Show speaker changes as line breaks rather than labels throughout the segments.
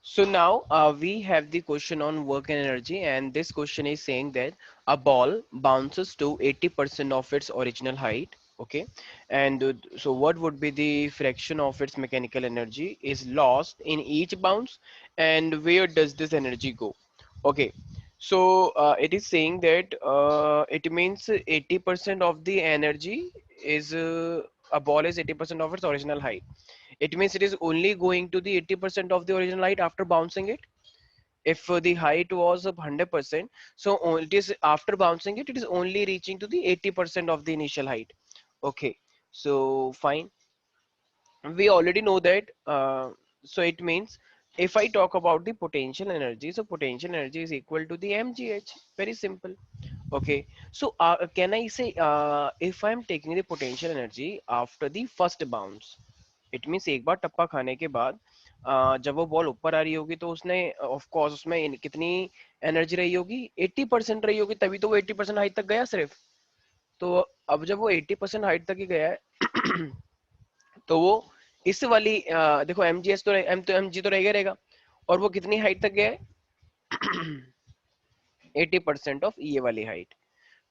So now we have the question on work and energy, and this question is saying that a ball bounces to 80% of its original height. Okay, and so what would be the fraction of its mechanical energy is lost in each bounce, and where does this energy go? Okay, so it is saying that it means 80% of the energy is a ball is 80% of its original height. It means it is only going to the 80% of the original height after bouncing it. If the height was of 100%, so it is after bouncing it, it is only reaching to the 80% of the initial height. Okay, so fine. We already know that. So it means if I talk about the potential energy, so potential energy is equal to the mgh. Very simple. Okay, so can I say if I am taking the potential energy after the first bounce, it means एक बार टप्पा खाने के बाद जब वो ball ऊपर आ रही होगी तो उसने ऑफ कोर्स उसमें कितनी एनर्जी रही होगी 80% रही होगी, तभी तो वो 80% हाइट तक गया सिर्फ। तो अब जब वो 80% हाइट तक ही गया है तो वो इस वाली देखो एम जी एस तो एम जी तो रहेगा और वो कितनी हाइट तक गया है 80% ऑफ ये वाली हाइट।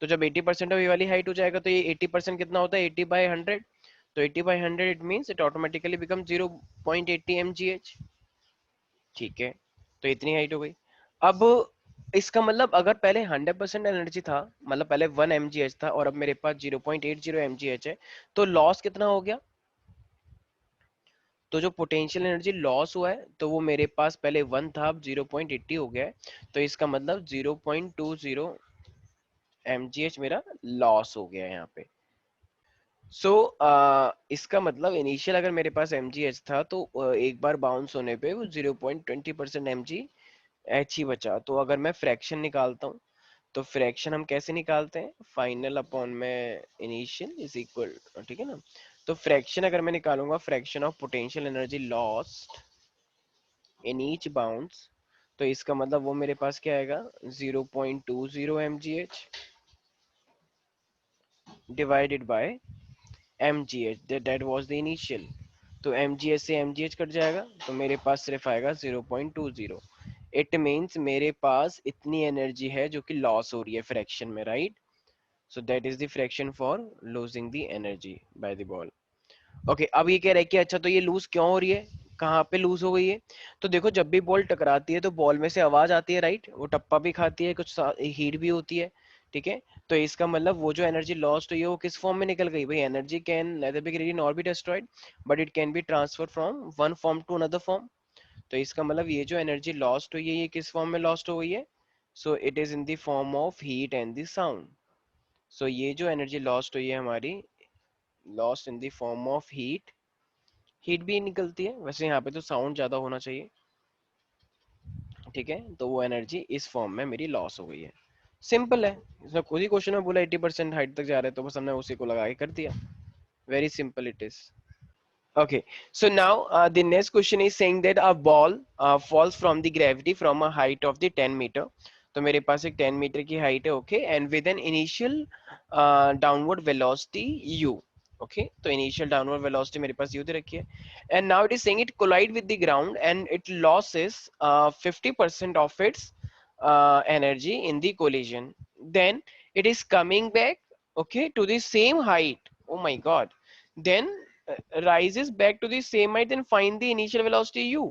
तो जब 80% ऑफ ये वाली हाइट हो जाएगा तो ये 80% कितना होता है 80/100। तो 80/100 it means it automatically become 0.80 mgh। ठीक है, तो इतनी हाइट हो गई। अब इसका मतलब अगर पहले 100% एनर्जी था, मतलब पहले 1 mgh था और अब मेरे पास 0.80 mgh है, तो लॉस कितना हो गया? तो जो पोटेंशियल एनर्जी लॉस हुआ है तो वो मेरे पास पहले 1 था, अब 0.80 हो गया है। तो इसका मतलब 0.20 mgh मेरा लॉस हो गया है यहाँ पे। सो इसका मतलब इनिशियल अगर मेरे पास एम था तो एक बार बाउंस होने पे वो 0.20% एच ही बचा। तो अगर मैं फ्रैक्शन निकालता हूँ तो फ्रैक्शन हम कैसे निकालते हैं? फाइनल अपॉन में इनिशियल इज इक्वल, ठीक है ना। तो फ्रैक्शन अगर मैं निकालूंगा, fraction of potential energy lost in each bounce, तो इसका मतलब वो मेरे पास क्या आएगा 0.20 mgh divided by mgh, that was the initial। तो mgh से mgh कट जाएगा तो मेरे पास सिर्फ आएगा 0.20। इट मीन्स मेरे पास इतनी एनर्जी है जो कि लॉस हो रही है फ्रैक्शन में, right. So that is the fraction for losing the energy by the ball. Okay, अब ये कह रहा है कि अच्छा तो ये लूज क्यों हो रही है, कहाँ पे लूज हो गई है? तो देखो जब भी बॉल टकराती है तो बॉल में से आवाज आती है, राइट। वो टप्पा भी खाती है, कुछ हीट भी होती है, ठीक है। तो इसका मतलब वो जो एनर्जी लॉस्ट हुई है वो किस फॉर्म में निकल गई? भाई energy can neither be created nor be destroyed, but it can be transfer from one form to another form. तो इसका मतलब ये जो एनर्जी लॉस्ट हुई है ये किस फॉर्म में लॉस्ट हो गई है? So it is in the form of heat and the sound. So ये जो एनर्जी लॉस्ट हुई है हमारी, lost in the form of heat, heat भी निकलती है वैसे, यहाँ पे तो साउंड ज्यादा होना चाहिए, ठीक है। तो वो एनर्जी इस फॉर्म में मेरी लॉस हो गई है। सिंपल है, इसमें खुद ही क्वेश्चन में बोला 80% हाइट तक जा रहे हैं तो बस हमने उसी को लगा के कर दिया। Very simple it is. Okay, so now the next question is saying that a ball falls from the gravity from a height of the 10 meter। तो मेरे पास एक 10 मीटर की हाइट है, okay, and with an initial downward velocity u। Okay, तो initial downward velocity मेरे पास u दे रखी है, and now it is saying it collide with the ground and it loses 50% of its energy in the collision, then it is coming back, okay, to the same height। oh my god, then rises back to the same height and find the initial velocity u।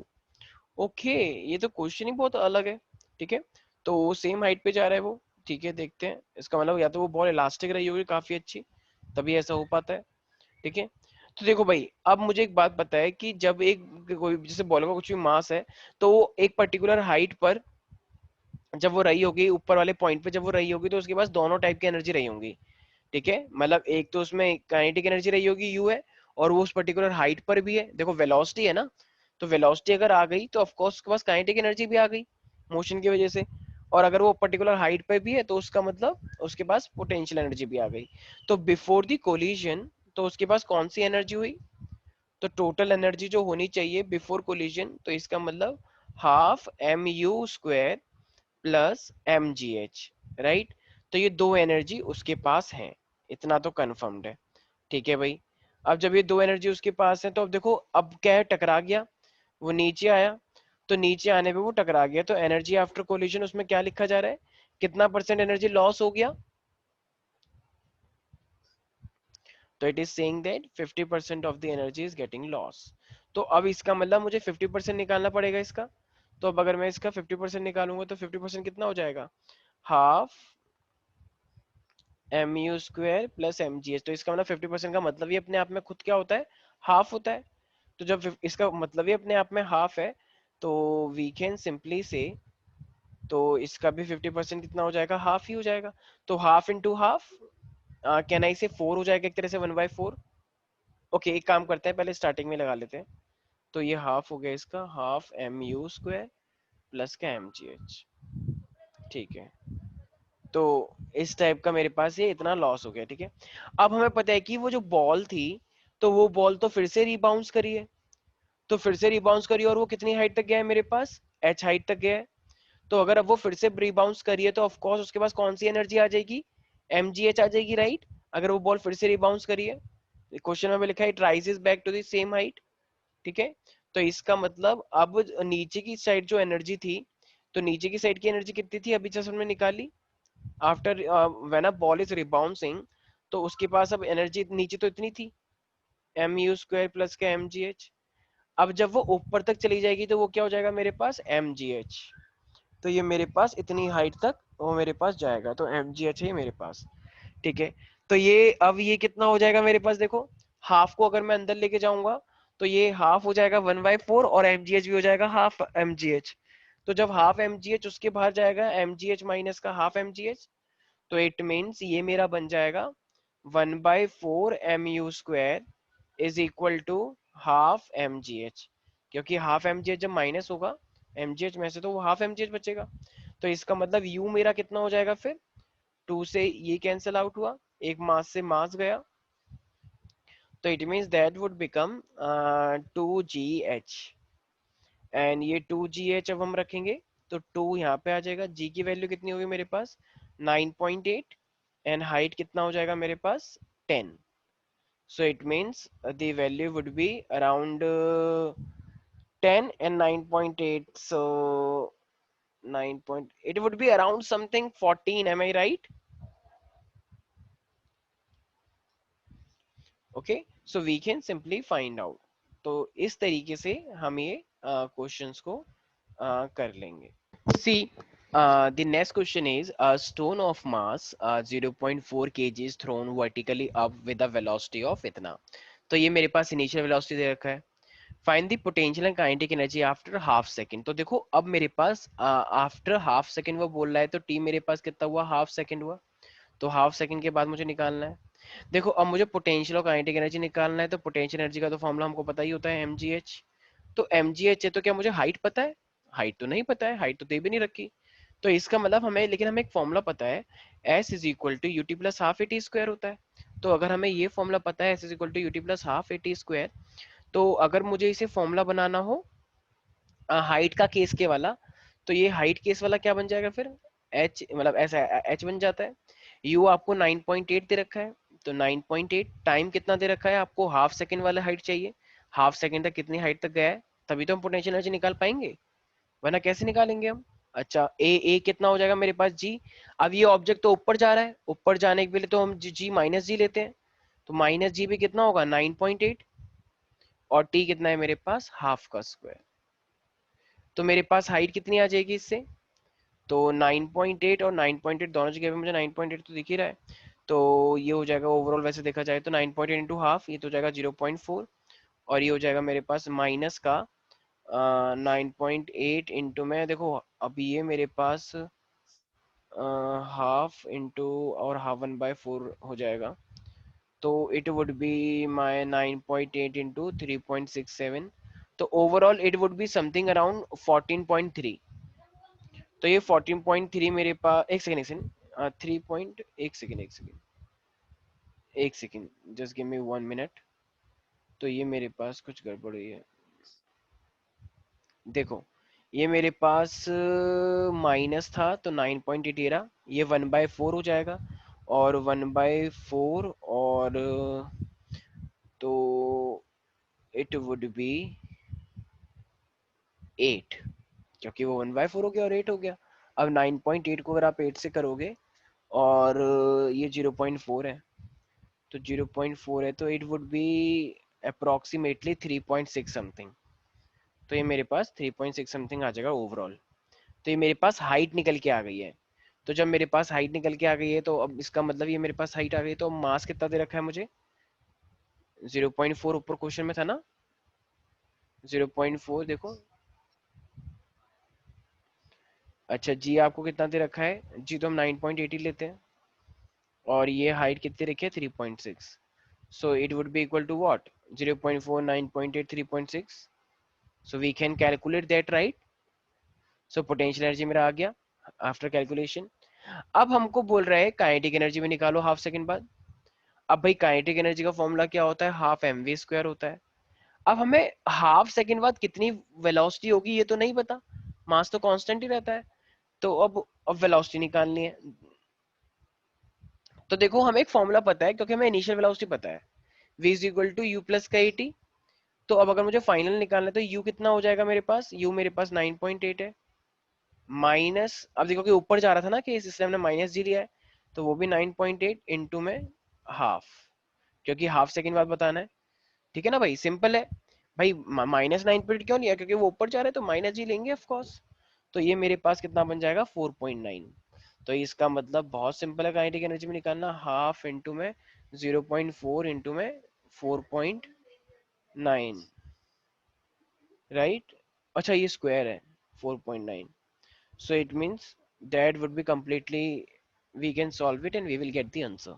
Okay, ये तो question ही बहुत अलग है, ठीक है। तो same height पे जा रहा है वो, ठीक है, देखते हैं। इसका मतलब या तो वो बॉल इलास्टिक रही होगी काफी अच्छी, तभी ऐसा हो पाता है, ठीक है। तो देखो भाई, अब मुझे एक बात पता है कि जब एक कोई जैसे बॉल का कुछ भी मास है तो वो एक पर्टिकुलर हाइट पर जब वो रही होगी, ऊपर वाले पॉइंट पे जब वो रही होगी, तो उसके पास दोनों टाइप की एनर्जी रही होंगी, ठीक है। मतलब एक तो उसमें काइनेटिक एनर्जी रही होगी यू है, और वो उस पर्टिकुलर हाइट पर भी है। देखो वेलोसिटी है ना, तो वेलोसिटी अगर आ गई तो ऑफकोर्स उसके पास काइनेटिक एनर्जी भी आ गई मोशन की वजह से, और अगर वो पर्टिकुलर हाइट पर भी है तो उसका मतलब उसके पास पोटेंशियल एनर्जी भी आ गई। तो बिफोर द कोलिजन तो उसके पास कौन सी एनर्जी हुई? तो टोटल एनर्जी जो होनी चाहिए बिफोर कोलिजन, तो इसका मतलब half M you square plus M G h, right. तो ये दो एनर्जी उसके पास है, इतना तो कंफर्म्ड है, ठीक है भाई। अब जब ये दो एनर्जी उसके पास है तो अब देखो अब क्या है, टकरा गया, वो नीचे आया, तो नीचे आने पे वो टकरा गया, तो एनर्जी आफ्टर कोलिजन उसमें क्या लिखा जा रहा है, कितना परसेंट एनर्जी लॉस हो गया, तो it is saying that 50% of the energy is getting loss. तो अब इसका मतलब मुझे 50% निकालना पड़ेगा इसका। तो अब अगर मैं इसका 50% निकालूंगा तो 50% कितना हो जाएगा, half M you square plus M G H. तो इसका मतलब 50% का मतलब ही अपने आप में खुद क्या होता है, हाफ होता है। तो जब इसका मतलब ही अपने आप में हाफ है, तो वी कैन सिंपली से, तो इसका भी 50% कितना हो जाएगा, हाफ ही हो जाएगा। तो half into half, can I से 4 हो जाएगा एक तरह से, 1/4। ओके, एक काम करते हैं, पहले स्टार्टिंग में लगा लेते हैं। तो ये हाफ हो गया इसका, half M you square plus का एम जी एच। ठीक है, तो इस टाइप का मेरे पास ये इतना लॉस हो गया। ठीक है, अब हमें पता है कि वो जो बॉल थी, तो वो बॉल तो फिर से रिबाउंस करी है, तो फिर से रिबाउंस करी, और वो कितनी हाइट तक गया है मेरे पास, एच हाइट तक गया है। तो अगर अब वो फिर से रिबाउंस करी है, तो ऑफ कोर्स उसके पास कौन सी एनर्जी आ जाएगी, mgh आ जाएगी, राइट। अगर वो बॉल फिर से रिबाउंस करी है, क्वेश्चन में लिखा है it rises back to the same height. ठीक है, तो इसका मतलब अब नीचे की साइड जो एनर्जी थी, तो नीचे की साइड की एनर्जी कितनी थी, अभी जस्ट हमने निकाली, after when a ball is rebouncing, तो उसके पास अब एनर्जी नीचे तो इतनी थी, एम यू स्क्वायर प्लस का एम जी एच। अब जब वो ऊपर तक चली जाएगी, तो वो क्या हो जाएगा मेरे पास, एम जी एच। तो ये मेरे पास इतनी हाइट तक वो मेरे पास जाएगा, तो एम जी एच है मेरे पास। ठीक है, तो ये अब ये कितना हो जाएगा मेरे पास, देखो हाफ को अगर मैं अंदर लेके जाऊंगा, तो ये हाफ हो जाएगा 1/4, और एम जी एच भी हो जाएगा हाफ एम जी एच। तो जब हाफ एम जी एच उसके बाहर जाएगा, एम जी एच माइनस का हाफ एम जी एच, तो इट मीन्स ये मेरा बन जाएगा 1/4 M you square is equal to half M ji H. क्योंकि हाफ एम जी एच जब माइनस होगा एम जी एच में से, तो वो हाफ एम जी एच बचेगा। तो इसका मतलब यू मेरा कितना हो जाएगा फिर, 2 से ये कैंसिल आउट हुआ, एक मास से मास गया, तो it means that would become 2gh। And ये 2gh अब हम रखेंगे, तो 2 यहाँ पे आ जाएगा, g की वैल्यू कितनी होगी मेरे पास, 9.8, एंड हाइट कितना हो जाएगा मेरे पास, 10। So it means the value would be around 10 and 9.8. So 9 point, it would be around something 14. Am I right? Okay. So we can simply find out. तो इस तरीके से हम ये क्वेश्चंस को कर लेंगे। See, the next question is a stone of mass 0.4 kg is thrown vertically up with a velocity of इतना। तो ये मेरे पास इनिशियल वेलोसिटी दे रखा है। Find the potential and kinetic energy after half second. तो देखो अब मेरे पास आफ्टर हाफ सेकंड वो बोल रहा है, तो टी मेरे पास कितना हुआ, हाफ सेकंड हुआ। तो हाफ सेकंड के बाद मुझे निकालना है। देखो अब मुझे पोटेंशियल और काइनेटिक एनर्जी निकालना है, तो पोटेंशियल एनर्जी का तो फॉर्मूला हमको पता ही होता है, mgh। तो mgh है, तो क्या मुझे हाइट पता है, हाइट तो नहीं पता है, हाइट तो दे भी नहीं रखी। तो इसका मतलब हमें, लेकिन हमें एक फॉर्मूला पता है, s is equal to UT plus half A T square होता है। तो अगर हमें ये फॉर्मूला पता है, s is equal to UT plus half A T square, तो अगर मुझे इसे फॉर्मूला बनाना हो हाइट का केस के वाला, तो ये हाइट केस वाला क्या बन जाएगा फिर, एच मतलब ऐसा एच बन जाता है। यू आपको 9.8 दे रखा है, तो 9.8 टाइम कितना दे रखा है आपको, हाफ सेकंड वाला हाइट चाहिए, हाफ सेकंड तक कितनी हाइट तक गया है, तभी तो हम पोटेंशियल एनर्जी निकाल पाएंगे, वरना कैसे निकालेंगे हम। अच्छा, ए कितना हो जाएगा मेरे पास, जी। अब ये ऑब्जेक्ट तो ऊपर जा रहा है, ऊपर जाने के लिए तो हम जी माइनस जी लेते हैं, तो माइनस जी भी कितना होगा 9.8, और टी कितना है मेरे पास, हाफ का स्क्वायर। तो मेरे पास हाइट कितनी आ जाएगी इससे, तो 9.8 और 9.8 दोनों जगह पे मुझे 9.8 तो दिख ही रहा है। तो ये हो जाएगा ओवरऑल, वैसे देखा जाए तो 9.8 इंटू हाफ, ये तो हो जाएगा 0.4, और ये हो जाएगा मेरे पास माइनस का 9.8 इंटू में, देखो अभी ये मेरे पास हाफ इंटू और हाफ 1/4 हो जाएगा, तो it would be my 9.8 into 3.67, तो overall it would be something around 14.3। तो ये 14.3 मेरे पास, एक सेकेंड 3 पॉइंट, एक second just give me 1 minute. तो ये मेरे पास कुछ गड़बड़ हुई है, देखो ये मेरे पास माइनस था, तो 9.8 ये रहा, ये 1/4 हो जाएगा, और 1/4, और तो इट वुड बी 8। क्योंकि वो 1/4 हो गया और 8 हो गया। अब 9.8 को अगर आप 8 से करोगे और ये 0.4 है, तो 0.4 है तो it would be approximately 3.6 something. तो ये मेरे पास 3.6 समथिंग आ जाएगा ओवरऑल। तो ये मेरे पास हाइट निकल के आ गई है। तो जब मेरे पास हाइट निकल के आ गई है तो अब इसका मतलब ये मेरे पास हाइट आ गई, तो मास कितना दे रखा है मुझे? 0.4 ऊपर क्वेश्चन में था ना, 0.4 देखो। अच्छा जी आपको कितना दे रखा है? जी तो हम 9.80 लेते हैं, और ये हाइट कितनी रखी है? 3.6। So it would be equal to what? 0.4 9.8 3.6। So we can calculate that, right? So potential energy मेरा आ गया आफ्टर कैलकुलेशन। अब हमको बोल रहा है काइनेटिक एनर्जी में निकालो हाफ सेकंड बाद। अब भाई काइनेटिक एनर्जी का फॉर्मूला क्या होता है? हाफ एम वी स्क्वायर होता है। अब हमें हाफ सेकंड बाद कितनी वेलोसिटी होगी ये तो नहीं पता, मास तो कांस्टेंट ही रहता है। तो अब वेलोसिटी निकालनी है। तो देखो हमें एक फॉर्मूला पता है, क्योंकि हमें इनिशियल वेलोसिटी पता है, v is equal to U plus का एटी। तो अब अगर मुझे फाइनल निकालना है तो u कितना हो जाएगा मेरे पास? u मेरे पास 9.8 है, माइनस, अब देखो कि ऊपर जा रहा था ना कि इसलिए हमने माइनस जी लिया है, तो वो भी 9.8 इंटू में हाफ, क्योंकि हाफ सेकंड बाद बताना है। ठीक है ना भाई, सिंपल है। भाई -9 क्यों लिया? क्योंकि वो ऊपर जा रहा है तो माइनस जी लेंगे ऑफ कोर्स। तो ये मेरे पास कितना बन जाएगा? 4.9। तो इसका मतलब बहुत सिंपल है काइनेटिक एनर्जी में निकालना, हाफ इंटू में 0.4 इंटू में 4.9, राइट? अच्छा ये स्क्वायर है 4.9, so it means that would be completely, we can solve it and we will get the answer.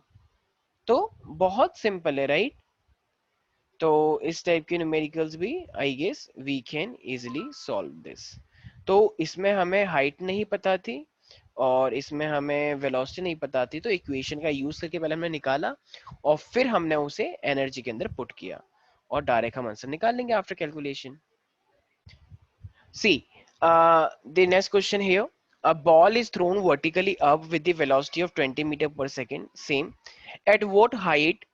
तो बहुत सिंपल है, राइट? तो इस टाइप के न्यूमेरिकल्स भी I guess we can easily solve this. तो इसमें हमें हाइट नहीं पता थी और इसमें हमें वेलोसिटी नहीं पता थी, तो इक्वेशन का यूज करके पहले हमने निकाला और फिर हमने उसे एनर्जी के अंदर पुट किया, और डायरेक्ट हम आंसर निकाल लेंगे after calculation. See, the next question here. A ball is thrown vertically up with the velocity of 20 meter per second. Same. At what height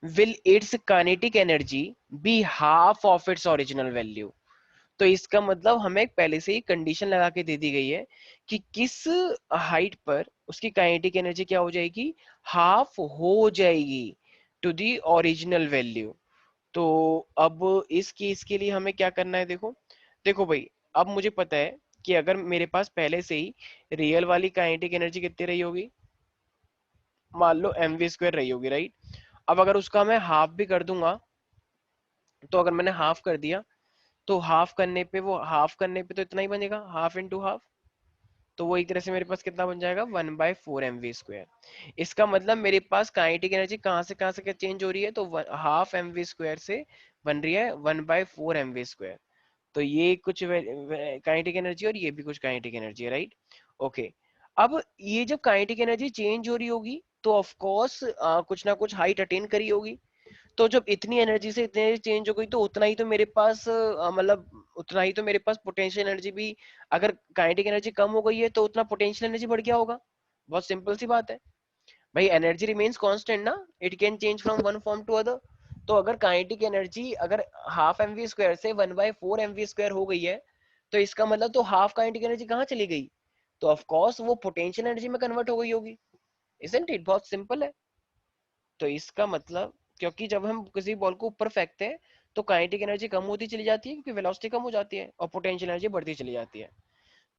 will its kinetic energy be half of its original value? तो इसका मतलब हमें पहले से ही condition लगा के दे दी गई है कि किस हाइट पर उसकी काइनेटिक एनर्जी क्या हो जाएगी? हाफ हो जाएगी टू दी ओरिजिनल वैल्यू। तो अब इस केस के लिए हमें क्या करना है? देखो देखो भाई, अब मुझे पता है कि अगर मेरे पास पहले से ही रियल वाली काइनेटिक एनर्जी कितनी रही होगी, मान लो एम वी स्क्वायर रही होगी, राइट? अब अगर उसका मैं हाफ भी कर दूंगा, तो अगर मैंने हाफ कर दिया तो हाफ करने पे, वो हाफ करने पे तो इतना ही बनेगा, हाफ इंटू हाफ। तो वो एक तरह से मेरे पास कितना बन जाएगा? 1/4 एम वी स्क्वायर। इसका मतलब मेरे पास काइनेटिक एनर्जी कहाँ से क्या चेंज हो रही है? तो हाफ एम वी स्क्वायर से बन रही है 1/4 एम वी स्क्वायर। तो ये कुछ काइनेटिक एनर्जी और ये भी कुछ काइनेटिक एनर्जी है, राइट? ओके। अब ये जब काइनेटिक एनर्जी चेंज हो रही होगी तो ऑफ कोर्स कुछ ना कुछ हाइट अटेन करी होगी। तो जब इतनी एनर्जी से इतनी एनर्जी चेंज हो गई तो उतना ही तो मेरे पास मतलब उतना ही तो मेरे पास पोटेंशियल एनर्जी भी, अगर काइनेटिक एनर्जी कम हो गई है तो उतना पोटेंशियल एनर्जी बढ़ गया होगा। बहुत सिंपल सी बात है भाई, एनर्जी रिमेन्स कांस्टेंट ना, it can change from one form to other. तो अगर काइनेटिक एनर्जी अगर हाफ एम वी स्क्वायर से 1/4 एम वी स्क्वायर हो गई है, तो इसका मतलब तो हाफ काइनेटिक एनर्जी कहाँ चली गई? तो ऑफ कोर्स वो पोटेंशियल एनर्जी में कन्वर्ट हो गई होगी। Isn't it? बहुत सिंपल है। तो इसका मतलब, क्योंकि जब हम किसी बॉल को ऊपर फेंकते हैं तो काइनेटिक एनर्जी कम होती चली जाती है, क्योंकि वेलोसिटी कम हो जाती है और पोटेंशियल एनर्जी बढ़ती चली जाती है।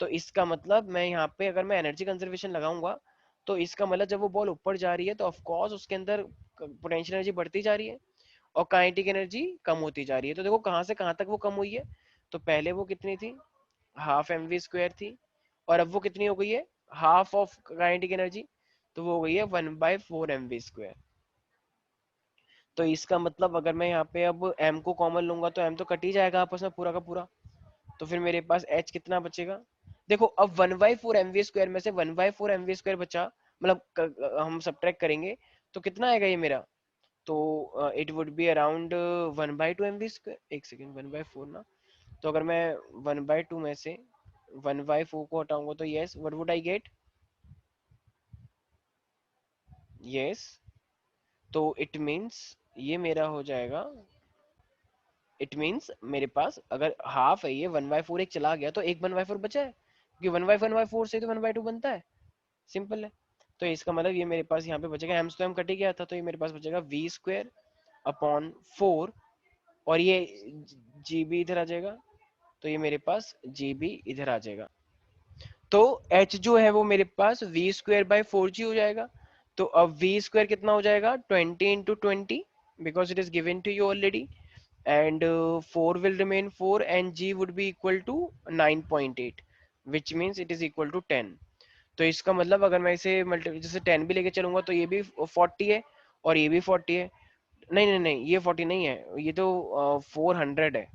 तो इसका मतलब मैं यहाँ पे अगर मैं एनर्जी कंजर्वेशन लगाऊंगा, तो इसका मतलब जब वो बॉल ऊपर जा रही है तो ऑफ कोर्स उसके अंदर पोटेंशियल एनर्जी बढ़ती जा रही है और काइनेटिक एनर्जी कम होती जा रही है। तो देखो कहाँ से कहाँ तक वो कम हुई है। तो पहले वो कितनी थी? हाफ एम वी स्क्वायर थी, और अब वो कितनी हो गई है? Half of kinetic energy. तो वो हो गई है 1/4 एम वी स्क्वायर। तो इसका मतलब अगर मैं यहाँ पे अब m को कॉमन लूंगा तो m तो कट ही जाएगा आपस में पूरा का पूरा। तो फिर मेरे पास h कितना बचेगा? देखो अब 1/4 एम वी स्क्वायर में से 1/4 एम वी स्क्वायर बचा, मतलब हम सब्ट्रैक्ट करेंगे तो कितना आएगा ये मेरा? तो it would be around 1/2 M V square. एक सेकेंड, 1/4 ना, तो अगर मैं 1/2 में से 1/4 को हटाऊंगा तो yes, what would I get? Yes, तो इट मीन्स ये मेरा हो जाएगा इट मीन्स मेरे पास अगर हाफ है ये 1/4 एक चला गया तो एक 1/4 बचा है, क्योंकि 1/4 से तो 1/2 बनता है, सिंपल है। तो इसका मतलब ये मेरे पास यहाँ पे बचेगा, एम्स तो एम कट ही गया था, तो ये मेरे पास बचेगा v² अपॉन 4, और ये जीबी इधर आ जाएगा, तो ये मेरे पास जीबी इधर आ जाएगा। तो h जो है वो मेरे पास v²/4g हो जाएगा। तो अब v² कितना हो जाएगा, 20 × 20, because it is given to you already, and 4 will remain 4 and g would be equal to 9.8, which means it is equal to 10। तो इसका मतलब अगर मैं इसे मल्टी जैसे 10 भी लेके चलूंगा तो ये भी 40 है और ये भी 40 है, नहीं नहीं नहीं ये 40 नहीं है, ये तो 400 है,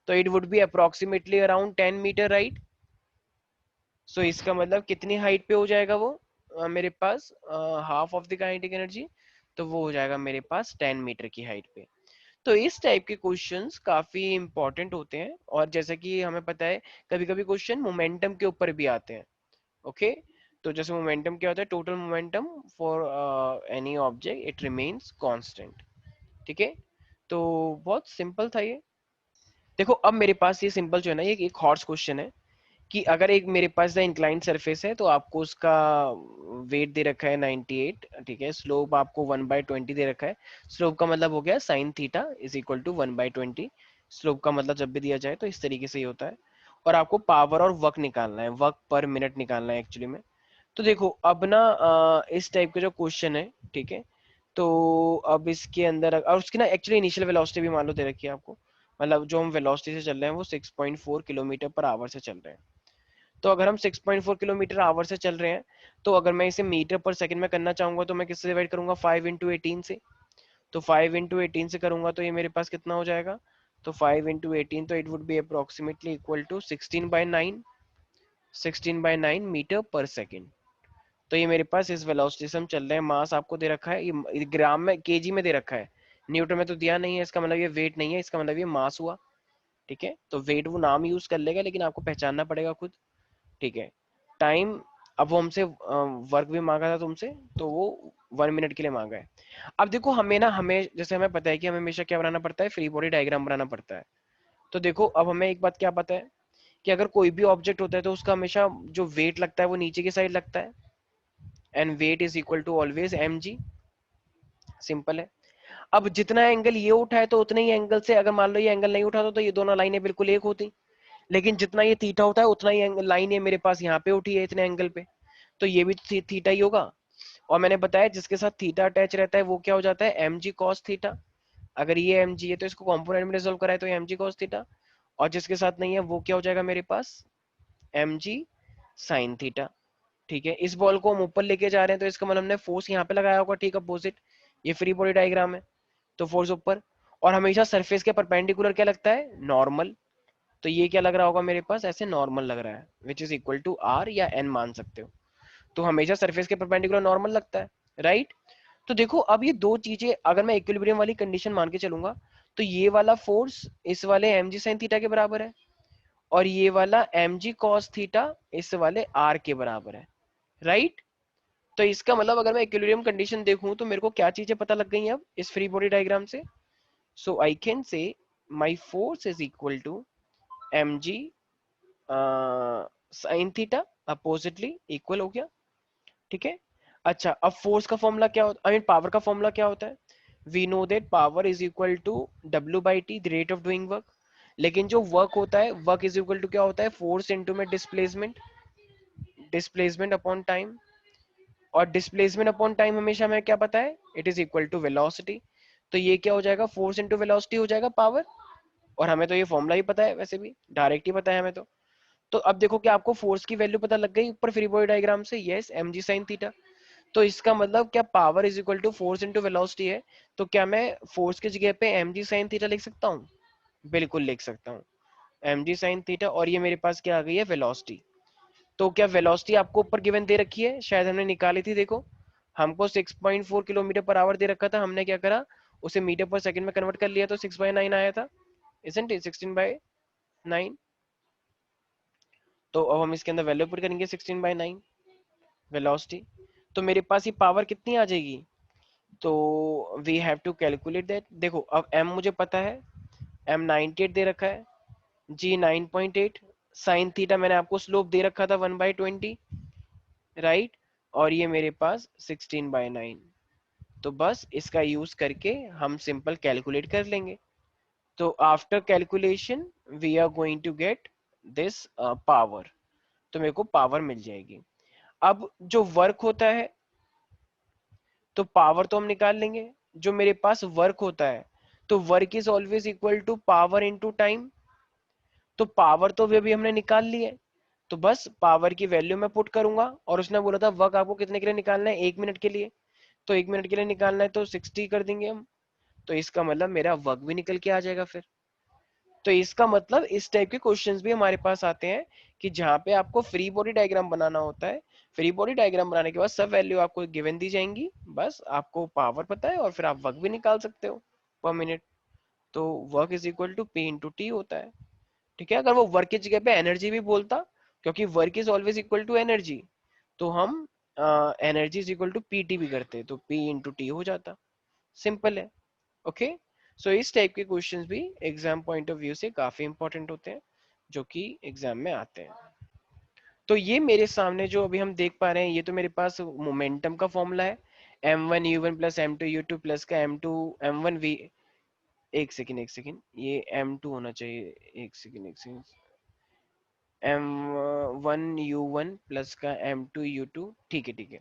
तो it would be approximately around 10 metre, right. So इसका मतलब कितनी हाइट पे हो जाएगा वो, मेरे पास half of the kinetic energy, तो वो हो जाएगा मेरे पास 10 मीटर की हाइट पे। तो इस टाइप के क्वेश्चंस काफी इंपॉर्टेंट होते हैं, और जैसे कि हमें पता है कभी कभी क्वेश्चन मोमेंटम के ऊपर भी आते हैं। ओके, तो जैसे मोमेंटम क्या होता है, total momentum for any object it remains constant. ठीक है, तो बहुत सिंपल था ये। देखो अब मेरे पास ये सिंपल जो है ना, ये एक हॉर्स क्वेश्चन है कि अगर एक मेरे पास द इंक्लाइंड सरफेस है तो आपको उसका वेट दे रखा है 98, ठीक है, स्लोप आपको 1/20 दे रखा है। स्लोप का मतलब हो गया sine theta is equal to 1/20। Slope का मतलब जब भी दिया जाए तो इस तरीके से ही होता है, और आपको पावर और वर्क निकालना है, वर्क पर मिनट निकालना है एक्चुअली में। तो देखो अब ना इस टाइप के जो क्वेश्चन है, ठीक है, तो अब इसके अंदर और उसकी ना एक्चुअली इनिशियल वेलोसिटी भी मान लो दे रखी है आपको, मतलब जो हम वेलोसिटी से चल रहे हैं वो 6.4 किलोमीटर पर आवर से चल रहे हैं। तो अगर हम 6.4 किलोमीटर आवर से चल रहे हैं, तो अगर मैं इसे मीटर पर सेकंड में करना चाहूंगा तो मैं किससे डिवाइड करूंगा, 5 × 18 से। तो 5 × 18 से करूंगा तो ये मेरे पास कितना हो जाएगा, तो 5 × 18, तो it would be approximately equal to 16/9, 16/9 metre पर सेकेंड। तो ये मेरे पास इस वेलोसिटी से हम चल रहे हैं। मास आपको दे रखा है, ये ग्राम में केजी में दे रखा है, न्यूटन में तो दिया नहीं है, इसका मतलब ये वेट नहीं है, इसका मतलब ये मास हुआ। ठीक है, तो वेट वो नाम यूज कर लेगा लेकिन आपको पहचानना पड़ेगा खुद। ठीक है, टाइम, अब वो हमसे वर्क भी मांगा था तुमसे, तो वो 1 मिनट के लिए मांगा है। अब देखो हमें ना, हमें जैसे हमें पता है कि हमें हमेशा क्या बनाना पड़ता है, फ्री बॉडी डायग्राम बनाना पड़ता है। तो देखो अब हमें एक बात क्या पता है कि अगर कोई भी ऑब्जेक्ट होता है तो उसका हमेशा जो वेट लगता है वो नीचे की साइड लगता है, and weight is equal to always mg। Simple है। अब जितना एंगल ये उठा है तो उतने ही एंगल से अगर मान लो ये एंगल नहीं उठा तो ये दोनों लाइनें बिल्कुल एक होती, लेकिन जितना ये थीटा होता है उतना ही लाइन ये मेरे पास यहाँ पे उठी है इतने एंगल पे, तो ये भी थीटा ही होगा। और मैंने बताया जिसके साथ थीटा अटैच रहता है वो क्या हो जाता है, एम जी कॉस थीटा। अगर ये एम जी है तो इसको कॉम्पोनेंट में रिजोल्व कराए तो एम जी कॉस थीटा, और जिसके साथ नहीं है वो क्या हो जाएगा मेरे पास, एम जी साइन थीटा। ठीक है, इस बॉल को हम ऊपर लेके जा रहे हैं तो इसका मतलब हमने फोर्स यहाँ पे लगाया होगा, ठीक अपोजिट, ये फ्री बॉडी डायग्राम है, तो फोर्स ऊपर। और हमेशा सरफेस के परपेंडिकुलर क्या लगता है, नॉर्मल। तो ये क्या लग रहा होगा मेरे पास, ऐसे नॉर्मल लग रहा है, which is equal to R या एन मान सकते हो। तो हमेशा सरफेस के परपेंडिकुलर नॉर्मल लगता है, राइट। तो देखो अब ये दो चीजें अगर मैं इक्विलिब्रियम वाली कंडीशन मान के चलूंगा, तो ये वाला फोर्स इस वाले एम जी साइन थीटा के बराबर है, और ये वाला एम जी कॉस थीटा इस वाले आर के बराबर है, राइट। तो इसका मतलब अगर मैं इक्विलिब्रियम कंडीशन देखूं तो मेरे को क्या चीजें पता लग गई अब इस फ्री बॉडी डायग्राम से। सो I can say my force is equal to M G sine theta oppositely equal हो गया। ठीक है, अच्छा अब फोर्स का फॉर्मूला क्या होता है, आई मीन पावर का फॉर्मूला क्या होता है, we know that power is equal to W/T, the rate of doing work. लेकिन जो वर्क होता है, वर्क इज इक्वल टू क्या होता है, फोर्स इनटू में डिस्प्लेसमेंट, डिस्प्लेसमेंट अपॉन टाइम। और डिस्प्लेसमेंट अपॉन टाइम हमेशा हमें क्या पता है, it is equal to velocity. तो ये क्या हो जाएगा, फोर्स इनटू वेलोसिटी हो जाएगा पावर। और हमें तो ये फॉर्मूला ही पता है, वैसे भी डायरेक्ट ही पता है हमें तो। तो अब देखो कि आपको फोर्स की वैल्यू पता लग गई ऊपर फ्री बॉडी डायग्राम से, yes M G sine theta. तो इसका मतलब क्या power is equal to force into velocity है, तो क्या मैं फोर्स की जगह पे एम जी साइन थीटा लिख सकता हूँ, बिल्कुल लिख सकता हूँ, एम जी साइन थीटा। और ये मेरे पास क्या आ गई है, वेलोसिटी। तो क्या वेलोसिटी आपको ऊपर गिवन दे रखी है, शायद हमने निकाली थी, देखो हमको 6.4 किलोमीटर पर आवर दे रखा था, हमने क्या करा उसे मीटर पर सेकंड में कन्वर्ट कर लिया तो 6/9 आया था, इजंट इट 16/9। तो अब हम इसके अंदर वैल्यू पुट करेंगे 16/9 वेलोसिटी, तो मेरे पास ये पावर कितनी आ जाएगी, तो we have to calculate that. देखो अब m मुझे पता है, एम 98 दे रखा है, जी 9.8, साइन थीटा मैंने आपको स्लोप दे रखा था 1/20, राइट, और ये मेरे पास 16/9। तो बस इसका यूज करके हम सिंपल कैलकुलेट कर लेंगे। तो after calculation we are going to get this power, तो मेरे को पावर मिल जाएगी। अब जो वर्क होता है, तो पावर तो हम निकाल लेंगे। जो मेरे पास वर्क होता है, तो work is always equal to power into time. तो पावर तो भी अभी हमने निकाल ली है, तो बस पावर की वैल्यू मैं पुट करूंगा। और उसने बोला था वर्क आपको कितने के लिए निकालना है, 1 मिनट के लिए, तो 1 मिनट के लिए निकालना है तो 60 कर देंगे हम। तो इसका मतलब मेरा वर्क भी निकल के आ जाएगा फिर। तो इसका मतलब इस टाइप के क्वेश्चंस भी हमारे पास आते हैं कि जहां पे आपको फ्री बॉडी डायग्राम बनाना होता है। फ्री बॉडी डायग्राम बनाने के बाद सब वैल्यू आपको गिवन दी जाएंगी, बस आपको पावर पता है और फिर आप वर्क भी निकाल सकते हो पर मिनट। तो work is equal to P into T होता है। ठीक है, अगर वो वर्क की जगह पे एनर्जी भी बोलता, क्योंकि work is always equal to energy, तो हम energy is equal to PT भी करते, तो पी इंटू टी हो जाता। सिंपल है। ओके, सो इस टाइप के क्वेश्चंस भी एग्जाम पॉइंट ऑफ व्यू से काफी इंपॉर्टेंट होते हैं, जो कि एग्जाम में आते हैं। तो ये मेरे सामने जो अभी हम देख पा रहे हैं, ये तो मेरे पास मोमेंटम का फॉर्मूला है, m1u1 प्लस m2u2 प्लस का m1v। एक सेकेंड, ये m2 होना चाहिए, एक सेकेंड, m1u1 प्लस का m2u2, ठीक है,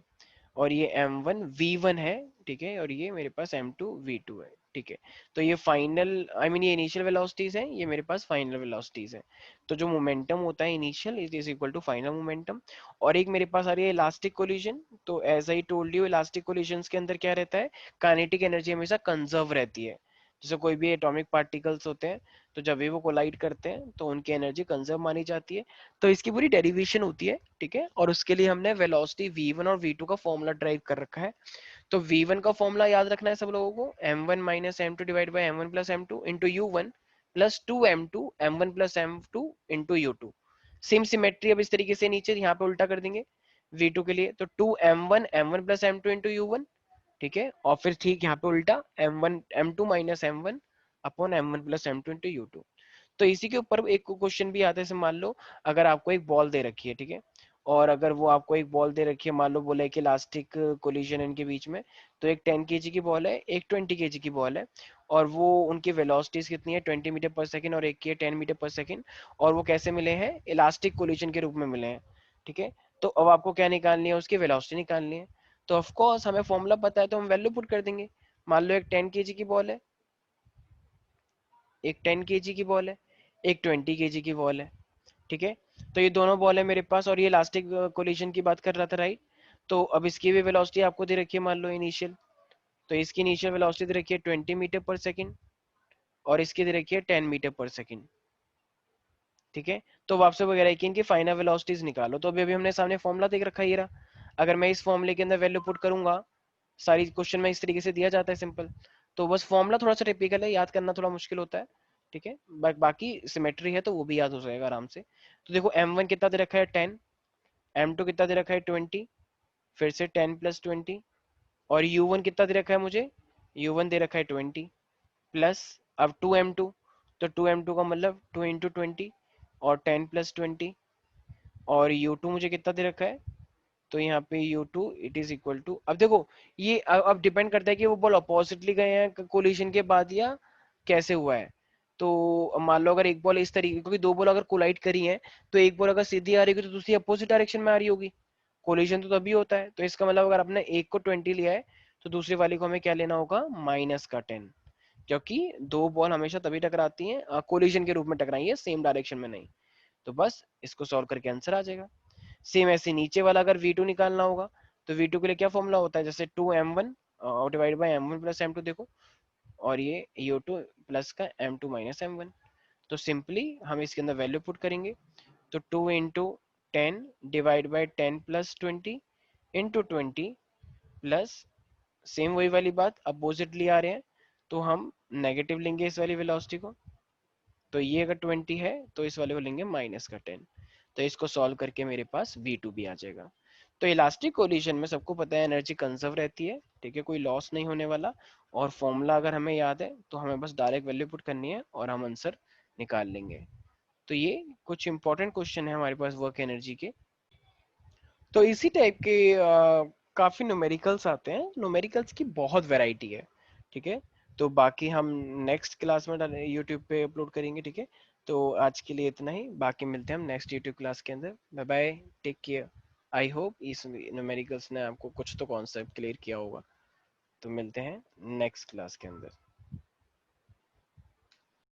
और ये m1v1 है, ठीक है, और ये मेरे पास m2v2 है, ठीक है। तो ये फाइनल, आई मीन ये इनिशियल वेलोसिटीज है, ये मेरे पास फाइनल वेलोसिटीज है। तो जो मोमेंटम होता है initial it is equal to final momentum. और एक मेरे पास आ रही है इलास्टिक कोलिजन। तो as I told you, elastic collision के अंदर क्या रहता है, काइनेटिक एनर्जी हमेशा कंजर्व रहती है। जैसे कोई भी एटॉमिक पार्टिकल्स होते हैं, तो जब भी वो कोलाइड करते हैं तो उनकी एनर्जी कंजर्व मानी जाती है। तो इसकी पूरी डेरिवेशन होती है, ठीक है, और उसके लिए हमने वेलोसिटी v1 और v2 का फॉर्मूला ड्राइव कर रखा है। तो v1 का फॉर्मूला याद रखना है सब लोगों को, m1 minus m2 divide by m1 plus m2 into u1 plus 2m2 m1 plus m2 into u2। Same symmetry अब इस तरीके से नीचे यहाँ पे उल्टा कर देंगे v2 के लिए, तो 2m1 m1 plus m2 into u1, ठीक है, और फिर ठीक यहाँ पे उल्टा m1 m2 minus m1 upon m1 plus m2 into u2। तो इसी के ऊपर एक क्वेश्चन भी आता है, जैसे मान लो अगर आपको एक बॉल दे रखी है, ठीक है, और अगर वो आपको एक बॉल दे रखी है, मान लो बोला है कि इलास्टिक कोलिजन इनके बीच में, तो एक 10 kg की बॉल है, एक 20 kg की बॉल है, और वो उनकी वेलोसिटीज कितनी है 20 मीटर पर सेकेंड और एक की है 10 मीटर पर सेकेंड, और वो कैसे मिले हैं, इलास्टिक कोलिजन के रूप में मिले हैं, ठीक है। तो अब आपको क्या निकालनी है, उसकी वेलोसिटी निकालनी है। तो ऑफ कोर्स हमें फॉर्मूला पता है, तो हम वैल्यू पुट कर देंगे। मान लो एक 10 kg की बॉल है, एक 10 kg की बॉल है, एक 20 kg की बॉल है, ठीक है। तो ये दोनों बॉल है मेरे पास, और ये इलास्टिक कोलिजन की बात कर रहा था, राइट। तो अब इसकी भी वेलोसिटी आपको दे रखी है, मान लो इनिशियल, तो इसकी इनिशियल वेलोसिटी दे रखी है 20 मीटर पर सेकेंड, और इसकी दे रखी है 10 मीटर पर सेकेंड, ठीक है। तो अब आपसे वगैरह कि इनकी फाइनल वेलोसिटीज निकालो। तो अभी अभी हमने सामने फॉर्मूला देख रखा है ये रहा। अगर मैं इस फॉर्मूले के अंदर वैल्यू पुट करूंगा, सारी क्वेश्चन में इस तरीके से दिया जाता है सिंपल। तो बस फॉर्मूला थोड़ा सा टिपिकल है, याद करना थोड़ा मुश्किल होता है, ठीक है। बाकी सिमेट्री है तो वो भी याद हो जाएगा आराम से। तो देखो m1 कितना दे रखा है 10, m2 कितना दे रखा है 20, फिर से 10 + 20, और u1 कितना दे रखा है मुझे, u1 दे रखा है 20 प्लस, अब 2m2, तो 2m2 का मतलब 2 × 20 और 10 + 20, और u2 मुझे कितना दे रखा है, तो यहाँ पे u2 it is equal to, अब देखो ये अब डिपेंड करता है कि वो बॉल अपोजिटली गए हैं कोलिशन के बाद या कैसे हुआ है। तो मान लो अगर एक बॉल इस तरीके, क्योंकि दो बॉल अगर कोलाइड करी है, तो एक बॉल अगर सीधी आ रही होगी तो दूसरी अपोजिट डायरेक्शन में आ रही होगी। कोलिशन तो तभी होता है, तो इसका मतलब अगर आपने एक को 20 लिया है, तो दूसरी वाली को हमें क्या लेना होगा, -10, क्योंकि दो बॉल हमेशा तभी टकराती हैं कोलिशन के रूप में टकराई है, सेम डायरेक्शन में नहीं। तो बस इसको सॉल्व करके आंसर आ जाएगा। सेम ऐसे नीचे वाला अगर v2 निकालना होगा, तो v2 के लिए क्या फॉर्मूला होता है, जैसे 2m1 divide by m1 plus m2, देखो, और ये u2 प्लस का m2 माइनस m1। तो सिंपली हम इसके अंदर वैल्यू पुट करेंगे, तो 2 × 10 divide by 10 + 20 into 20 plus, same वही वाली बात, अपोजिटली आ रहे हैं, तो हम नेगेटिव लेंगे इस वाली वेलोसिटी को। तो ये अगर 20 है तो इस वाले को लेंगे -10। तो इसको सॉल्व करके मेरे पास v2 भी आ जाएगा। तो इलास्टिक कोलिजन में सबको पता है एनर्जी कंजर्व रहती है, ठीक है, कोई लॉस नहीं होने वाला। और फॉर्मूला अगर हमें याद है तो हमें बस डायरेक्ट वैल्यू पुट करनी है और हम आंसर निकाल लेंगे। तो ये कुछ इंपॉर्टेंट क्वेश्चन है हमारे पास वर्क एनर्जी के। तो इसी टाइप के काफी न्यूमेरिकल्स आते हैं, न्यूमेरिकल्स की बहुत वैरायटी है, ठीक है। तो बाकी हम नेक्स्ट क्लास में यूट्यूब पे अपलोड करेंगे, ठीक है। तो आज के लिए इतना ही, बाकी मिलते हैं हम नेक्स्ट यूट्यूब क्लास के अंदर। Bye bye, take care. I hope इस न्यूमेरिकल्स ने आपको कुछ तो कॉन्सेप्ट क्लियर किया होगा। तो मिलते हैं नेक्स्ट क्लास के अंदर।